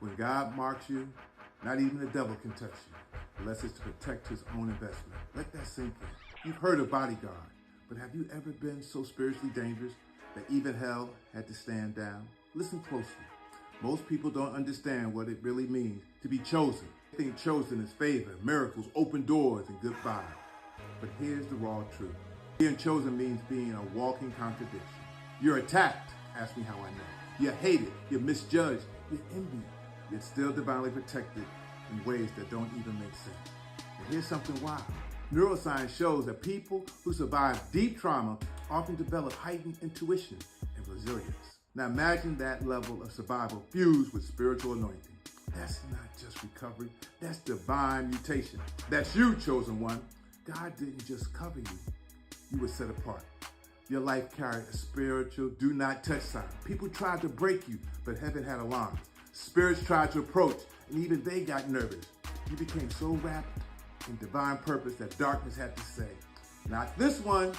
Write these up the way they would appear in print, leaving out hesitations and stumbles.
When God marks you, not even the devil can touch you, unless it's to protect his own investment. Let that sink in. You've heard of bodyguard, but have you ever been so spiritually dangerous that even hell had to stand down? Listen closely. Most people don't understand what it really means to be chosen. They think chosen is favor, miracles, open doors, and good vibes. But here's the raw truth. Being chosen means being a walking contradiction. You're attacked. Ask me how I know. You're hated. You're misjudged. You're envied. Yet still divinely protected in ways that don't even make sense. And here's something wild. Neuroscience shows that people who survive deep trauma often develop heightened intuition and resilience. Now imagine that level of survival fused with spiritual anointing. That's not just recovery, that's divine mutation. That's you, chosen one. God didn't just cover you, you were set apart. Your life carried a spiritual do not touch sign. People tried to break you, but heaven had alarms. Spirits tried to approach, and even they got nervous. You became so wrapped in divine purpose that darkness had to say, not this one.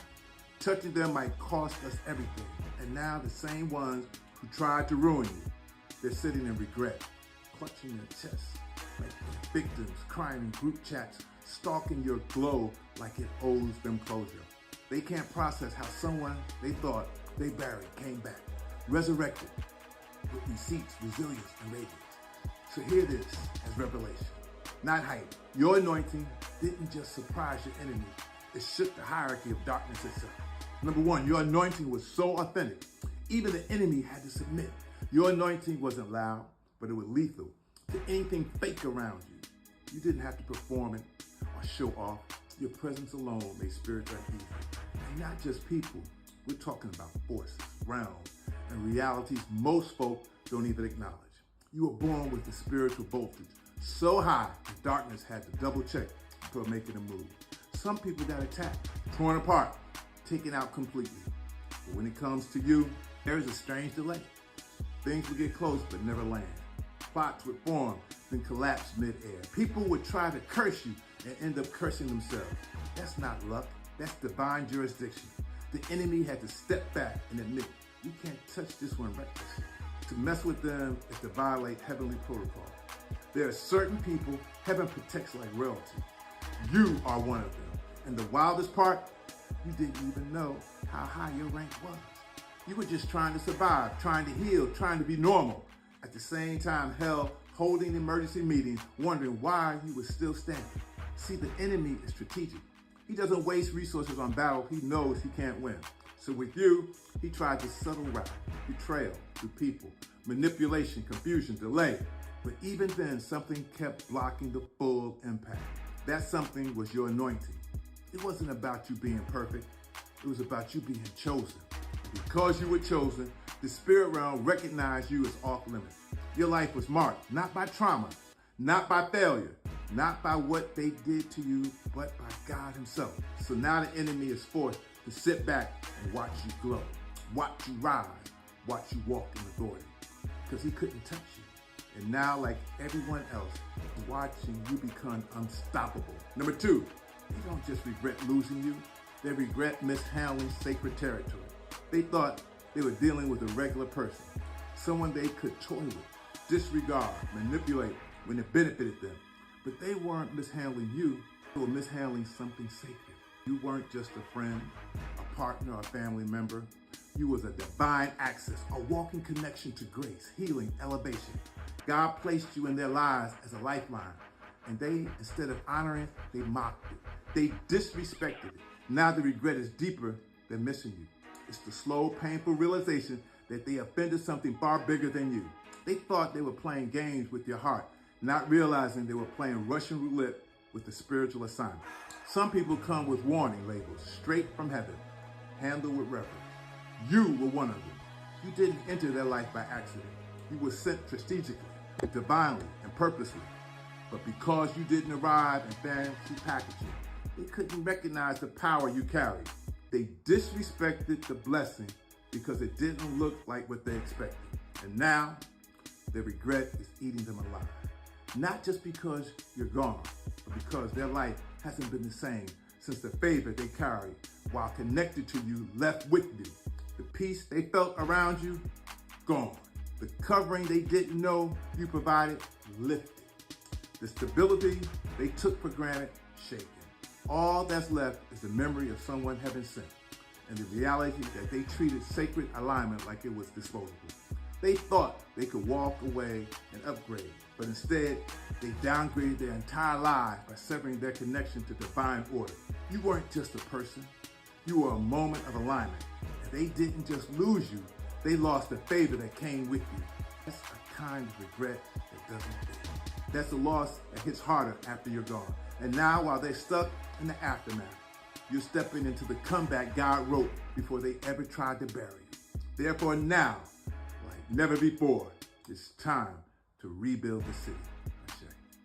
Touching them might cost us everything. And now the same ones who tried to ruin you, they're sitting in regret, clutching their chests like victims, crying in group chats, stalking your glow like it owes them closure. They can't process how someone they thought they buried came back, resurrected with receipts, resilience, and radiance. So hear this as revelation, not hype. Your anointing didn't just surprise your enemies, it shook the hierarchy of darkness itself. Number one, your anointing was so authentic, even the enemy had to submit. Your anointing wasn't loud, but it was lethal to anything fake around you. You didn't have to perform it or show off. Your presence alone made spirits uneasy. And not just people, we're talking about forces, realms, and realities most folk don't even acknowledge. You were born with the spiritual voltage so high that darkness had to double check before making a move. Some people got attacked, torn apart, taken out completely. But when it comes to you, there is a strange delay. Things would get close but never land. Plots would form, then collapse mid-air. People would try to curse you and end up cursing themselves. That's not luck, that's divine jurisdiction. The enemy had to step back and admit, you can't touch this one reckless. To mess with them is to violate heavenly protocol. There are certain people heaven protects like royalty. You are one of them. And the wildest part, you didn't even know how high your rank was. You were just trying to survive, trying to heal, trying to be normal. At the same time, hell holding emergency meetings, wondering why you were still standing. See, the enemy is strategic. He doesn't waste resources on battle he knows he can't win. So with you, he tried the subtle route, betrayal through people, manipulation, confusion, delay. But even then, something kept blocking the full impact. That something was your anointing. It wasn't about you being perfect. It was about you being chosen. Because you were chosen, the spirit realm recognized you as off limits. Your life was marked not by trauma, not by failure, not by what they did to you, but by God himself. So now the enemy is forced to sit back and watch you glow, watch you rise, watch you walk in authority. Because he couldn't touch you. And now, like everyone else, watching you become unstoppable. Number two, they don't just regret losing you, they regret mishandling sacred territory. They thought they were dealing with a regular person, someone they could toy with, disregard, manipulate when it benefited them. But they weren't mishandling you, they were mishandling something sacred. You weren't just a friend, a partner, or a family member. You was a divine access, a walking connection to grace, healing, elevation. God placed you in their lives as a lifeline. And they, instead of honoring, they mocked it. They disrespected it. Now the regret is deeper than missing you. It's the slow, painful realization that they offended something far bigger than you. They thought they were playing games with your heart, not realizing they were playing Russian roulette with the spiritual assignment. Some people come with warning labels straight from heaven, handled with reverence. You were one of them. You didn't enter their life by accident. You were sent strategically, divinely, and purposely. But because you didn't arrive in fancy packaging, they couldn't recognize the power you carried. They disrespected the blessing because it didn't look like what they expected. And now, their regret is eating them alive. Not just because you're gone, but because their life hasn't been the same since the favor they carried while connected to you left with you. The peace they felt around you, gone. The covering they didn't know you provided lifted. The stability they took for granted shaken. All that's left is the memory of someone heaven sent, and the reality that they treated sacred alignment like it was disposable. They thought they could walk away and upgrade, but instead, they downgraded their entire lives by severing their connection to divine order. You weren't just a person, you were a moment of alignment, and they didn't just lose you, they lost the favor that came with you. That's a kind of regret that doesn't fit. That's a loss that hits harder after you're gone. And now, while they're stuck in the aftermath, you're stepping into the comeback God wrote before they ever tried to bury you. Therefore now, like never before, it's time to rebuild the city.